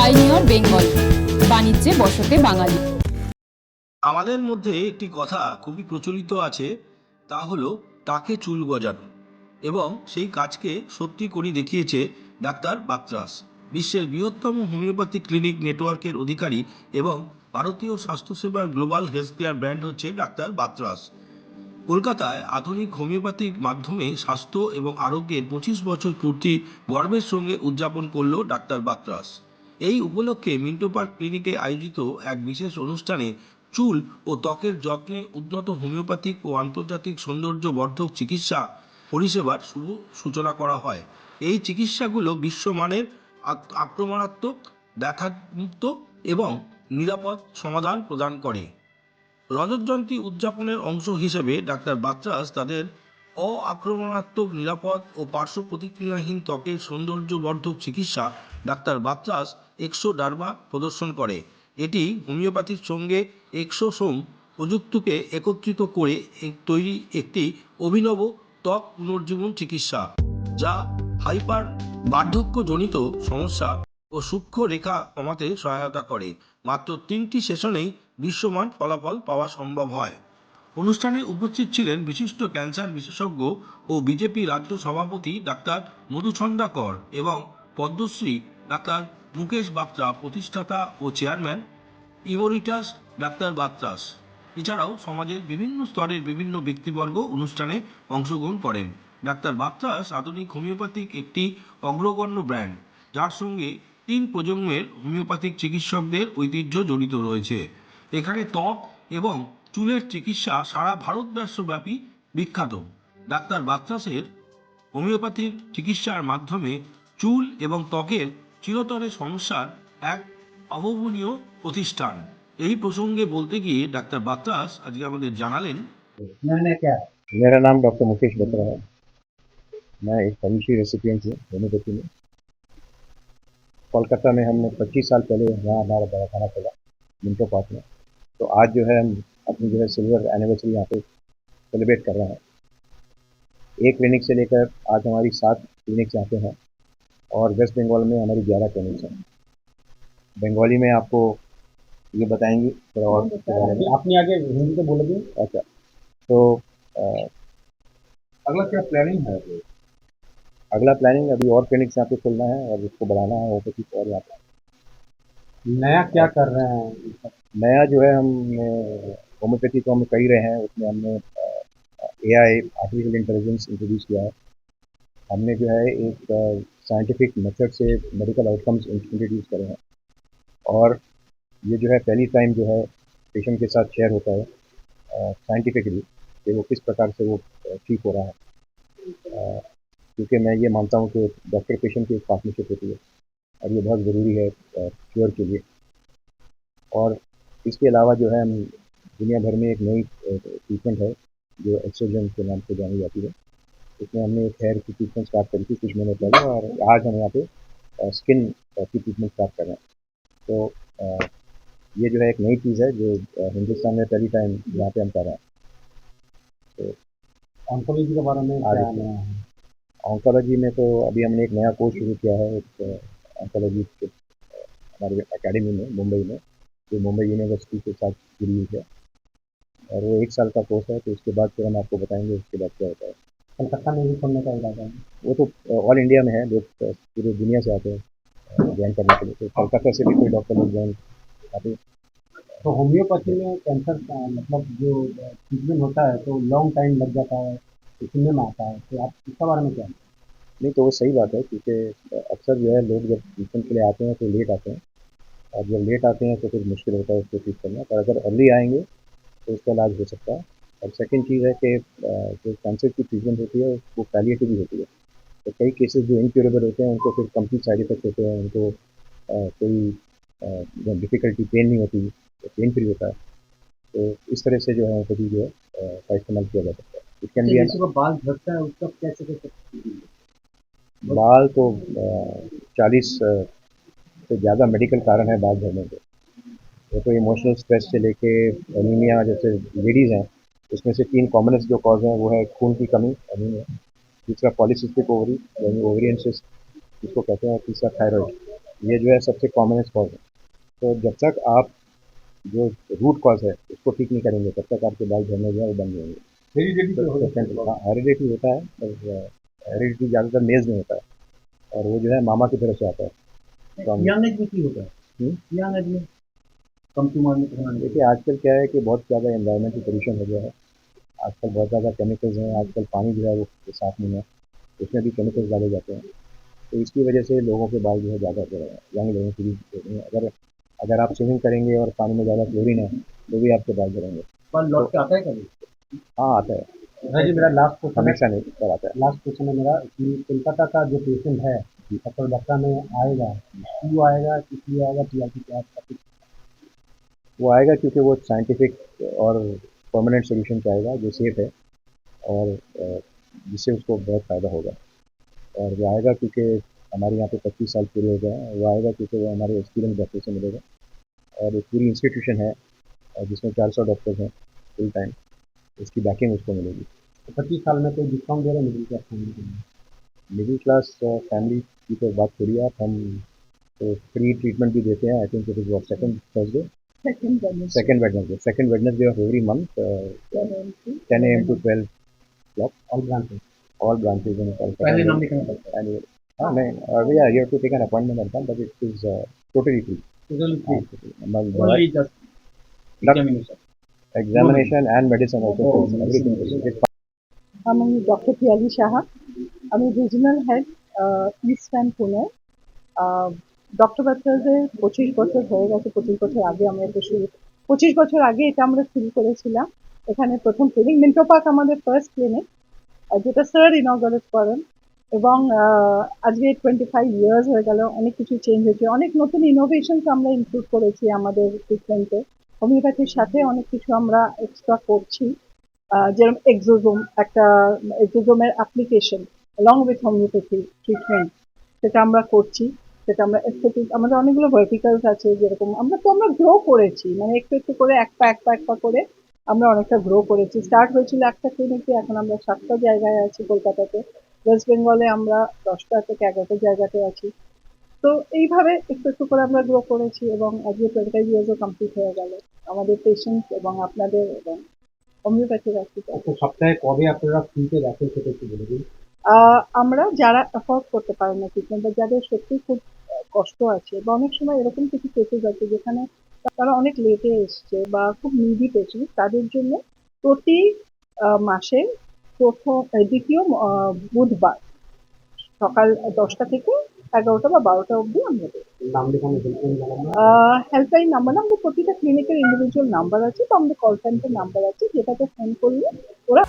Pioneer Bengal, বাণিজ্যে বসতে বাঙালি। আমাদের মধ্যে একটি কথা খুবই প্রচলিত আছে, তা হলো তাকে চুল গজানো, এবং সেই কাজকে সত্যি করে দেখিয়েছে ডাক্তার বাত্রাস। বিশ্বের বৃহত্তম হোমিওপ্যাথি ক্লিনিক নেটওয়ার্কের অধিকারী এবং ভারতীয় স্বাস্থ্যসেবার গ্লোবাল হেলথ কেয়ার ব্র্যান্ড হচ্ছে ডাক্তার বাত্রাস। কলকাতায় আধুনিক হোমিওপ্যাথির মাধ্যমে স্বাস্থ্য এবং আরোগ্যের 25 বছর পূর্তি গর্বের সঙ্গে উদযাপন করল ডাক্তার বাত্রাস। এই উপলক্ষে মিন্টো পার্ক ক্লিনিকে আয়োজিত এক বিশেষ অনুষ্ঠানে চুল ও ত্বকের যত্নে উন্নত হোমিওপ্যাথিক ও আন্তর্জাতিক সৌন্দর্যবর্ধক চিকিৎসা পরিষেবার শুভ সূচনা করা হয়। এই চিকিৎসাগুলো বিশ্বমানের, আক্রমণাত্মক, ব্যথামুক্ত এবং নিরাপদ সমাধান প্রদান করে। রজত জয়ন্তী উদযাপনের অংশ হিসেবে ডাক্তার বাত্রাস তাদের অআক্রমণাত্মক, নিরাপদ ও পার্শ্ব প্রতিক্রিয়াহীন ত্বকের সৌন্দর্যবর্ধক চিকিৎসা ডাক্তার বাত্রাস এক্সোডার্মা প্রদর্শন করে। এটি হোমিওপ্যাথির সঙ্গে এক্সোসোম প্রযুক্তিকে একত্রিত করে তৈরি একটি অভিনব ত্বক পুনর্জীবন চিকিৎসা, যা হাইপার বার্ধক্যজনিত সমস্যা ও সূক্ষ্ম রেখা কমাতে সহায়তা করে। মাত্র 3টি সেশনেই দৃশ্যমান ফলাফল পাওয়া সম্ভব হয়। অনুষ্ঠানে উপস্থিত ছিলেন বিশিষ্ট ক্যান্সার বিশেষজ্ঞ ও বিজেপি রাজ্য সভাপতি ডাক্তার মধুছন্দা কর এবং পদ্মশ্রী ডাক্তার মুকেশ বাত্রা, প্রতিষ্ঠাতা ও চেয়ারম্যান ইমোরিটাস ডাক্তার বাত্রাস। এছাড়াও সমাজের বিভিন্ন স্তরের বিভিন্ন ব্যক্তিবর্গ অনুষ্ঠানে অংশগ্রহণ করেন। ডাক্তার বাত্রাস আধুনিক হোমিওপ্যাথিক একটি অগ্রগণ্য ব্র্যান্ড, যার সঙ্গে 3 প্রজন্মের হোমিওপ্যাথিক চিকিৎসকদের ঐতিহ্য জড়িত রয়েছে। এখানে ত্বক এবং চুলের চিকিৎসা সারা ভারতবর্ষব্যাপী বিখ্যাত। ডাক্তার বাত্রাসের হোমিওপ্যাথির চিকিৎসার মাধ্যমে চুল এবং ত্বকের চিরতরে সমস্যার এক অভাবনীয় প্রতিষ্ঠান। এই প্রসঙ্গে বলতে গিয়ে ডাক্তার বাত্রাস আজকে আমাদের জানালেন, मेरा नाम डॉक्टर मुकेश बत्रा है। मैं एक पद्मश्री रेसिपिएंट हूँ होम्योपैथी में। कोलकाता में हमने 25 साल पहले यहाँ हमारा दवाखाना खोला मिंटो पार्क में। तो आज जो है हम अपनी जो है सिल्वर एनिवर्सरी यहाँ पे सेलिब्रेट कर रहे हैं। एक क्लिनिक से लेकर आज हमारी 7 क्लिनिक्स यहाँ पे हैं और वेस्ट बंगाल में हमारी 11 क्लिनिक्स हैं। बंगाली में आपको ये बताएंगे थोड़ा और अपनी आगे हिंदी तो बोलोगे। अच्छा, तो अगला क्या प्लानिंग है? अगला प्लानिंग अभी और क्लिनिक्स यहाँ पे खोलना है और उसको बढ़ाना है होम्योपैथी और यहाँ पे नया क्या कर रहे हैं? नया जो है हम होम्योपैथी तो हम कर ही रहे हैं, उसमें हमने AI आर्टिफिशियल इंटेलिजेंस इंट्रोड्यूस किया है। हमने जो है एक साइंटिफिक मेथड से मेडिकल आउटकम्स इंट्रोड्यूस करे हैं और ये जो है पहली टाइम जो है पेशेंट के साथ शेयर होता है साइंटिफिकली कि वो किस प्रकार से वो ठीक हो रहा है, क्योंकि मैं ये मानता हूँ कि डॉक्टर पेशेंट की एक पार्टनरशिप होती है और ये बहुत ज़रूरी है क्योर के लिए। और इसके अलावा जो है हम दुनिया भर में एक नई ट्रीटमेंट है जो एक्सोजन के नाम से जानी जाती है। इसमें हमने एक हेयर की ट्रीटमेंट स्टार्ट करी थी कुछ महीने पहले और आज हम यहाँ पे स्किन की ट्रीटमेंट स्टार्ट कर रहे हैं। तो ये जो है एक नई चीज़ है जो हिंदुस्तान में पहली टाइम यहाँ पे हम कर रहे हैं। तो ऑन्कोलॉजी के बारे में क्या नया है? ऑन्कोलॉजी में तो अभी हमने एक नया कोर्स शुरू किया है ऑन्कोलॉजी के हमारी एकेडमी में मुंबई में, जो मुंबई यूनिवर्सिटी के साथ जुड़ी हुई है और वो 1 साल का कोर्स है। तो उसके बाद फिर हम आपको बताएंगे उसके बाद क्या होता है। कलकत्ता में भी खोलने का इरादा है? वो तो ऑल इंडिया में है, लोग पूरे दुनिया से आते हैं ज्वाइन करने के लिए। तो कोलकाता से भी कोई डॉक्टर लोग ज्वाइन आते हैं। तो होम्योपैथी में कैंसर मतलब जो ट्रीटमेंट होता है तो लॉन्ग टाइम लग जाता है, तो सुनने में आता है, तो आप इसके बारे में क्या? नहीं, तो वो सही बात है, क्योंकि अक्सर जो है लोग जब ट्रीटमेंट के लिए आते हैं तो लेट आते हैं और जब लेट आते हैं तो फिर मुश्किल होता है उसको ठीक करना। पर अगर अर्ली आएंगे तो उसका इलाज हो सकता है। और सेकंड चीज़ है कि जो कैंसर की ट्रीटमेंट होती है वो पैलिएटिव भी होती है। तो कई केसेस जो इनक्योरेबल होते हैं उनको फिर कंप्लीट साइड इफेक्ट होते हैं, उनको कोई डिफ़िकल्टी, पेन नहीं होती, तो पेन फ्री होता है। तो इस तरह से जो है होम्योपैथी जो है का इस्तेमाल किया जा सकता है। इट कैन बी किसी को बाल झड़ता है उसका कैसे कैसे? बाल तो 40 से ज़्यादा मेडिकल कारण है बाल झड़ने के। वो तो इमोशनल स्ट्रेस से लेके एनीमिया, जैसे लेडीज़ हैं उसमें से 3 कॉमनेस्ट जो कॉज हैं वो है खून की कमी, एनीमिया, दूसरा पॉलीसिस्टिक ओवरी यानी ओवेरियन सिस्ट जिसको कहते हैं, और तीसरा थायराइड। ये जो है सबसे कॉमनेस्ट कॉज है। तो जब तक आप जो रूट कॉज है उसको ठीक नहीं करेंगे तब तक आपके बाल झड़ने जो है वो बंद नहीं होंगे। हेरिडिटी पे हो जाता है। हेरिडिटी होता है, पर हेरिडिटी ज़्यादातर मेल्स में होता है और वो जो है मामा की तरफ से आता है। तो हम यंग एज में की होता है, हम्म? यंग एज में कम की उम्र में तो होना नहीं देखिए आजकल क्या है कि बहुत ज़्यादा एनवायरमेंटल पोल्यूशन हो गया है। आजकल बहुत ज़्यादा केमिकल्स हैं, आजकल पानी जो है वो साफ़ नहीं है, उसमें भी केमिकल्स डाले जाते हैं। तो इसकी वजह से लोगों के बाल जो है ज़्यादा झड़ रहे हैं, यंग लोगों की भी झड़ रहे हैं। अगर अगर आप स्विमिंग करेंगे और पानी में ज़्यादा क्लोरीन है तो भी आपके बाल झड़ेंगे। बाल लौट के आता है कभी? हाँ, आता है, जी मेरा लास्ट क्वेश्चन है, हमेशा नहीं पर आता है। लास्ट क्वेश्चन है मेरा कि कोलकाता का जो पेशेंट है कोलकाता में आएगा, क्यों आएगा, किस लिए आएगा, टीआरपी क्या है? वो आएगा क्योंकि वो साइंटिफिक और परमानेंट सॉल्यूशन चाहेगा जो सेफ़ है और जिससे उसको बहुत फ़ायदा होगा। और वो आएगा क्योंकि हमारे यहाँ पे 25 साल पूरे हो गए हैं। वो आएगा क्योंकि वो हमारे एक्सपीरियंस डॉक्टर से मिलेगा और एक पूरी इंस्टीट्यूशन है जिसमें 400 डॉक्टर्स हैं फुल टाइम, इसकी बैकिंग उसको मिलेगी। तो 25 साल में कोई डिस्काउंट दे रहे हैं मिडिल क्लास फैमिली के लिए? मिडिल क्लास फैमिली की तो बात करिए आप, हम तो फ्री ट्रीटमेंट भी देते हैं। I think it is what second Thursday, second Wednesday of every month 10 AM to 12 o'clock, all branches all branches in Kolkata. पहले नाम लिखना पड़ता है, Annually. नहीं, yeah, you have to take an appointment at that, but it is totally free. Totally free, But only just examination. examination and medicine also, everything is free. আমি doctor Piyali Saha, আমি regional head east and Pune. Doctor বাট্টার্সের 25 বছর হয়ে গেছে। 25 বছর আগে আমরা এটা শুরু 25 বছর আগে এটা আমরা শুরু করেছিলাম। এখানে প্রথম ক্লিনিক মিন্টো পার্ক আমাদের ফার্স্ট ক্লিনিক, যেটা স্যার ইনগরেট করেন এবং আজকে 25 ইয়ার্স হয়ে গেল। অনেক কিছু চেঞ্জ হয়েছে, অনেক নতুন ইনোভেশনস আমরা ইনক্লুড করেছি আমাদের ট্রিটমেন্টে। হোমিওপ্যাথির সাথে অনেক কিছু আমরা এক্সট্রা করছি, যেরকম এক্সোজোম, একটা এক্সোজোমের application along with homeopathy treatment, সেটা আমরা করছি। সেটা আমরা এস্থেটিক, আমাদের অনেকগুলো ভার্টিক্যালস আছে, যেরকম আমরা গ্রো করেছি, মানে একটু একটু করে এক পা করে আমরা অনেকটা গ্রো করেছি। স্টার্ট হয়েছিল একটা ক্লিনিকে, এখন আমরা 7টা জায়গায় আছি কলকাতাতে। ওয়েস্ট বেঙ্গলে আমরা 10টা থেকে 11টা জায়গাতে আছি। তো এইভাবে একটু একটু করে আমরা গ্রো করেছি এবং আজকে 25 ইয়ার্সও কমপ্লিট হয়ে গেল। আমাদের পেশেন্টস এবং আপনাদের এবং হোমিওপ্যাথির হসপিটাল। আচ্ছা, সপ্তাহে কবে আপনারা ফ্রিতে দেখেন সেটা একটু বলে দিন। আমরা যারা অ্যাফোর্ড করতে পারে না ট্রিটমেন্ট, বা যাদের সত্যি খুব কষ্ট আছে, বা অনেক সময় এরকম কিছু কেসেস আছে যেখানে তারা অনেক লেটে এসছে বা খুব নিডি পেশেন্ট, তাদের জন্য প্রতি মাসে দ্বিতীয় বুধবার সকাল 10টা থেকে 11টা বা 12টা অবধি আমরা দিই। নাম লেখানো হেল্পলাইন জানানো হেল্পলাইন নাম্বার না, আমাদের প্রতিটা ক্লিনিকের ইন্ডিভিজুয়াল নাম্বার আছে, তো আমাদের কল সেন্টার নাম্বার আছে, যেটাতে ফোন করলে ওরা